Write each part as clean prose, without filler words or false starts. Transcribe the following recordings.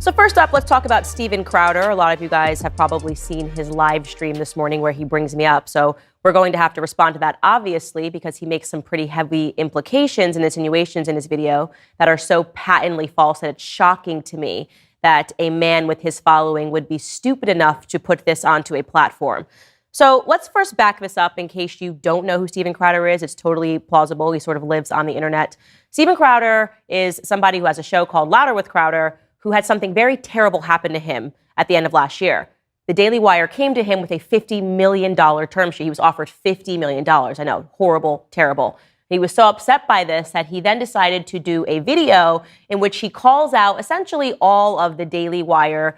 So first up, let's talk about Steven Crowder. A lot of you guys have probably seen his live stream this morning where he brings me up. So we're going to have to respond to that, obviously, because he makes some pretty heavy implications and insinuations in his video that are so patently false that it's shocking to me that a man with his following would be stupid enough to put this onto a platform. So let's first back this up in case you don't know who Steven Crowder is. It's totally plausible. He sort of lives on the internet. Steven Crowder is somebody who has a show called Louder with Crowder, who had something very terrible happen to him at the end of last year. The Daily Wire came to him with a $50 million term sheet. He was offered $50 million. I know, horrible, terrible. He was so upset by this that he then decided to do a video in which he calls out essentially all of the Daily Wire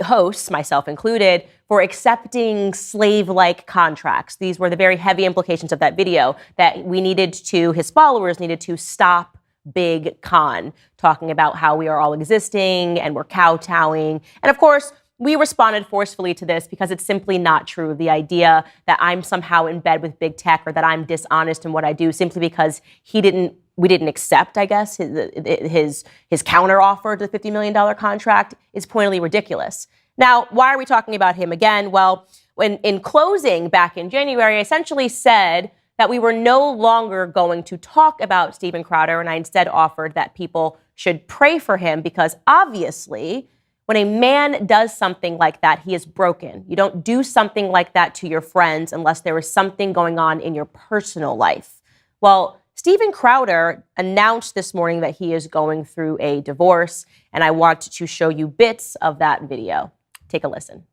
hosts, myself included, for accepting slave-like contracts. These were the very heavy implications of that video, that his followers needed to stop Big Con, talking about how we are all existing and we're kowtowing. And of course, we responded forcefully to this because it's simply not true. The idea that I'm somehow in bed with big tech or that I'm dishonest in what I do simply because we didn't accept, I guess, his counteroffer to the $50 million contract is pointedly ridiculous. Now, why are we talking about him again? Well, in closing back in January, I essentially said that we were no longer going to talk about Steven Crowder, and I instead offered that people should pray for him because obviously when a man does something like that, he is broken. You don't do something like that to your friends unless there is something going on in your personal life. Well, Steven Crowder announced this morning that he is going through a divorce, and I want to show you bits of that video. Take a listen.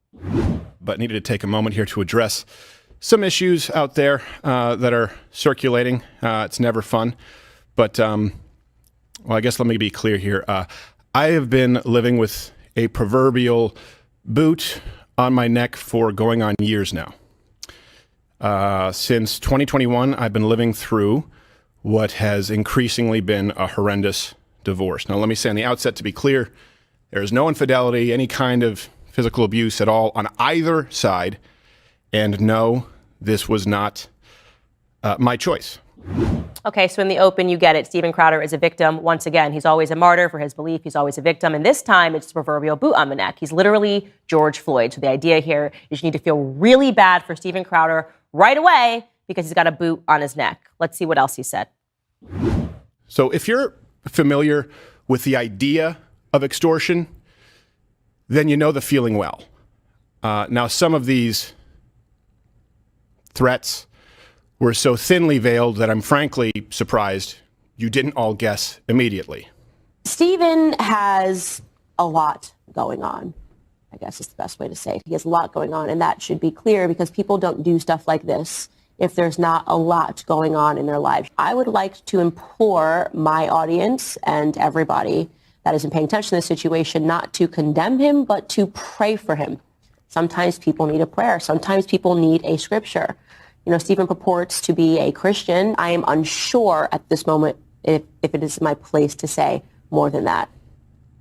But needed to take a moment here to address some issues out there that are circulating. It's never fun. But, well, I guess let me be clear here. I have been living with a proverbial boot on my neck for going on years now. Since 2021, I've been living through what has increasingly been a horrendous divorce. Now, let me say on the outset, to be clear, there is no infidelity, any kind of physical abuse at all on either side. And no, this was not my choice. Okay, so in the open, you get it. Steven Crowder is a victim. Once again, he's always a martyr for his belief. He's always a victim. And this time, it's the proverbial boot on the neck. He's literally George Floyd. So the idea here is you need to feel really bad for Steven Crowder right away because he's got a boot on his neck. Let's see what else he said. So if you're familiar with the idea of extortion, then you know the feeling well. Now, some of these threats were so thinly veiled that I'm frankly surprised you didn't all guess immediately. Steven has a lot going on, I guess is the best way to say it. He has a lot going on, and that should be clear because people don't do stuff like this if there's not a lot going on in their lives. I would like to implore my audience and everybody that isn't paying attention to this situation not to condemn him, but to pray for him. Sometimes people need a prayer. Sometimes people need a scripture. You know, Steven purports to be a Christian. I am unsure at this moment if it is my place to say more than that.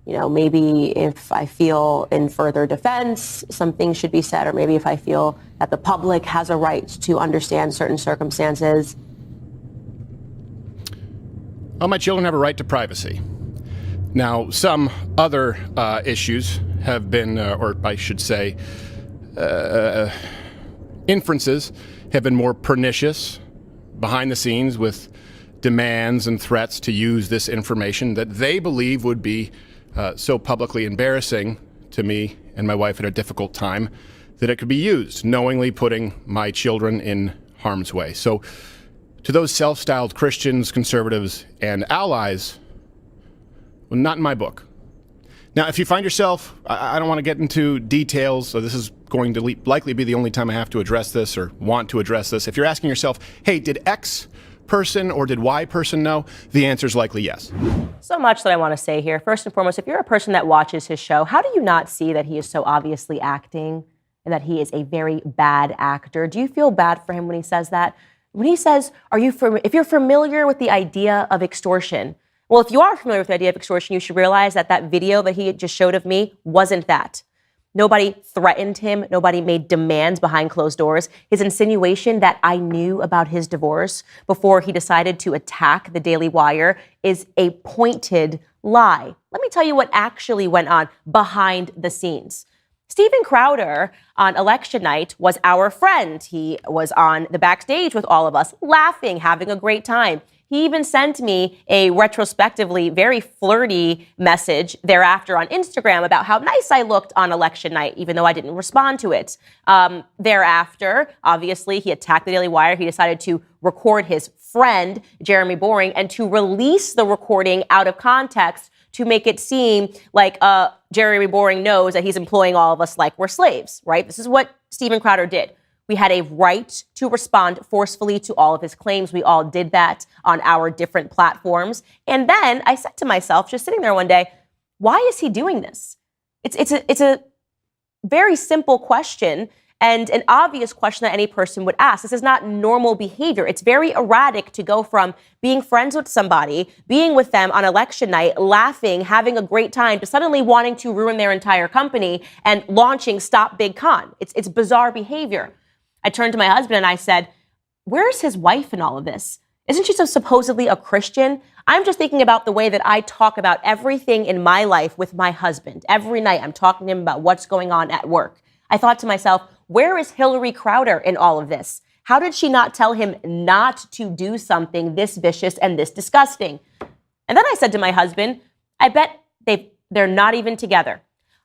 You know, maybe if I feel in further defense, some things should be said, or maybe if I feel that the public has a right to understand certain circumstances. Well, my children have a right to privacy. Now, some other issues have been, or I should say, inferences have been more pernicious behind the scenes with demands and threats to use this information that they believe would be so publicly embarrassing to me and my wife at a difficult time that it could be used, knowingly putting my children in harm's way. So to those self-styled Christians, conservatives, and allies, well, not in my book. Now, if you find yourself, I don't want to get into details, so this is going to likely be the only time I have to address this or want to address this. If you're asking yourself, hey, did X person or did Y person know? The answer is likely yes. So much that I want to say here. First and foremost, if you're a person that watches his show, how do you not see that he is so obviously acting and that he is a very bad actor? Do you feel bad for him when he says that? When he says, if you're familiar with the idea of extortion, well, if you are familiar with the idea of extortion, you should realize that that video that he just showed of me wasn't that. Nobody threatened him. Nobody made demands behind closed doors. His insinuation that I knew about his divorce before he decided to attack the Daily Wire is a pointed lie. Let me tell you what actually went on behind the scenes. Steven Crowder on election night was our friend. He was on the backstage with all of us, laughing, having a great time. He even sent me a retrospectively very flirty message thereafter on Instagram about how nice I looked on election night, even though I didn't respond to it. Thereafter, obviously, he attacked the Daily Wire. He decided to record his friend, Jeremy Boring, and to release the recording out of context to make it seem like Jeremy Boring knows that he's employing all of us like we're slaves, right? This is what Steven Crowder did. We had a right to respond forcefully to all of his claims. We all did that on our different platforms. And then I said to myself, just sitting there one day, why is he doing this? It's a very simple question and an obvious question that any person would ask. This is not normal behavior. It's very erratic to go from being friends with somebody, being with them on election night, laughing, having a great time, to suddenly wanting to ruin their entire company and launching Stop Big Con. It's bizarre behavior. I turned to my husband and I said, where's his wife in all of this? Isn't she so supposedly a Christian? I'm just thinking about the way that I talk about everything in my life with my husband. Every night I'm talking to him about what's going on at work. I thought to myself, where is Hilary Crowder in all of this? How did she not tell him not to do something this vicious and this disgusting? And then I said to my husband, I bet they're not even together.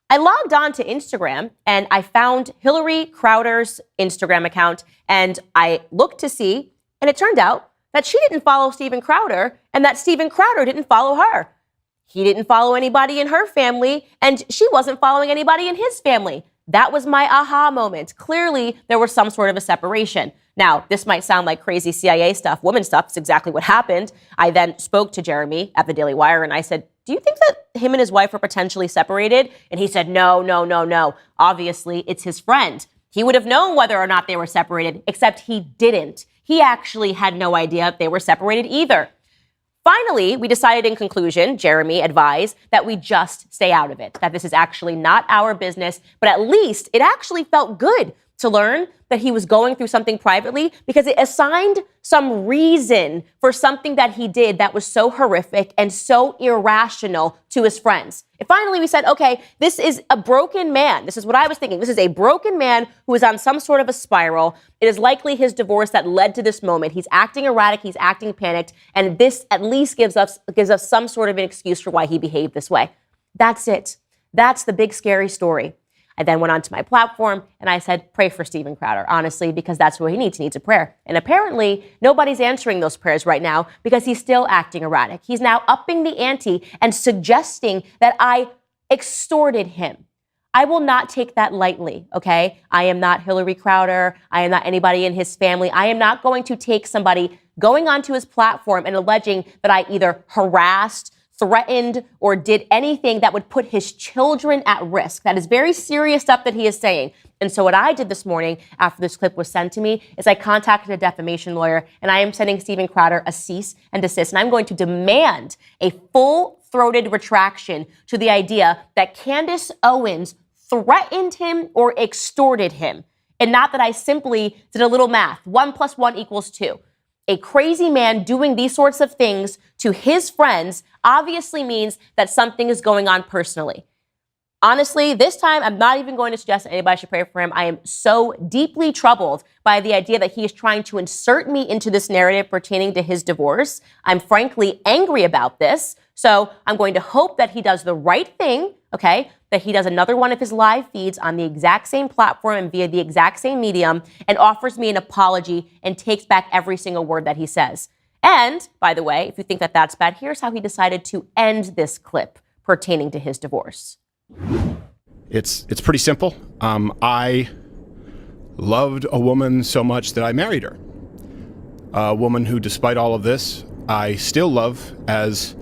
I logged on to Instagram and I found Hilary Crowder's Instagram account and I looked to see, and it turned out that she didn't follow Steven Crowder and that Steven Crowder didn't follow her. He didn't follow anybody in her family and she wasn't following anybody in his family. That was my aha moment. Clearly, there was some sort of a separation. Now, this might sound like crazy CIA stuff, woman stuff. It's exactly what happened. I then spoke to Jeremy at the Daily Wire and I said, do you think that him and his wife are potentially separated? And he said, no. Obviously, it's his friend. He would have known whether or not they were separated, except he didn't. He actually had no idea if they were separated either. Finally, we decided in conclusion, Jeremy advised, that we just stay out of it, that this is actually not our business, but at least it actually felt good to learn that he was going through something privately because it assigned some reason for something that he did that was so horrific and so irrational to his friends. And finally, we said, okay, this is a broken man. This is what I was thinking. This is a broken man who is on some sort of a spiral. It is likely his divorce that led to this moment. He's acting erratic. He's acting panicked. And this at least gives us some sort of an excuse for why he behaved this way. That's it. That's the big scary story. I then went onto my platform and I said, pray for Steven Crowder, honestly, because that's what he needs. He needs a prayer. And apparently nobody's answering those prayers right now because he's still acting erratic. He's now upping the ante and suggesting that I extorted him. I will not take that lightly, okay? I am not Hilary Crowder. I am not anybody in his family. I am not going to take somebody going onto his platform and alleging that I either harassed, threatened, or did anything that would put his children at risk. That is very serious stuff that he is saying. And so what I did this morning after this clip was sent to me is I contacted a defamation lawyer and I am sending Steven Crowder a cease and desist. And I'm going to demand a full-throated retraction to the idea that Candace Owens threatened him or extorted him. And not that I simply did a little math. 1 + 1 = 2. A crazy man doing these sorts of things to his friends obviously means that something is going on personally. Honestly, this time, I'm not even going to suggest that anybody should pray for him. I am so deeply troubled by the idea that he is trying to insert me into this narrative pertaining to his divorce. I'm frankly angry about this. So I'm going to hope that he does the right thing, okay? That he does another one of his live feeds on the exact same platform and via the exact same medium and offers me an apology and takes back every single word that he says. And, by the way, if you think that that's bad, here's how he decided to end this clip pertaining to his divorce. It's pretty simple. I loved a woman so much that I married her. A woman who, despite all of this, I still love as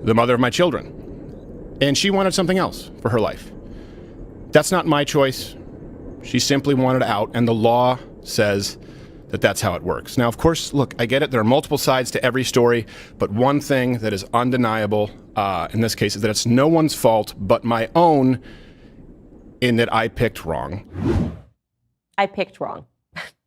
the mother of my children. And she wanted something else for her life. That's not my choice. She simply wanted out, and the law says that that's how it works. Now, of course, look, I get it. There are multiple sides to every story, but one thing that is undeniable in this case is that it's no one's fault but my own in that I picked wrong. I picked wrong.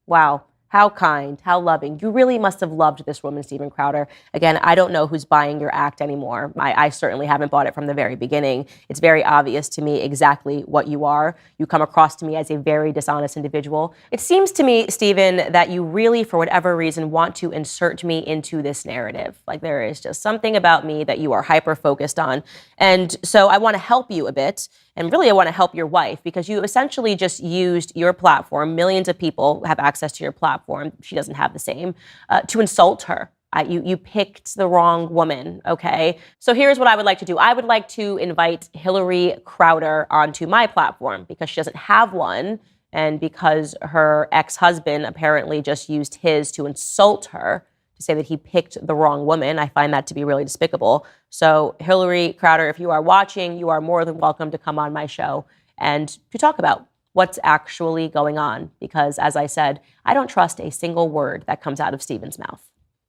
Wow. How kind, how loving. You really must have loved this woman, Steven Crowder. Again, I don't know who's buying your act anymore. I certainly haven't bought it from the very beginning. It's very obvious to me exactly what you are. You come across to me as a very dishonest individual. It seems to me, Steven, that you really, for whatever reason, want to insert me into this narrative. Like there is just something about me that you are hyper-focused on. And so I want to help you a bit. And really, I want to help your wife because you essentially just used your platform. Millions of people have access to your platform. She doesn't have the same, to insult her. You picked the wrong woman, okay? So here's what I would like to do. I would like to invite Hilary Crowder onto my platform because she doesn't have one and because her ex-husband apparently just used his to insult her, to say that he picked the wrong woman. I find that to be really despicable. So Hilary Crowder, if you are watching, you are more than welcome to come on my show and to talk about what's actually going on. Because as I said, I don't trust a single word that comes out of Steven's mouth.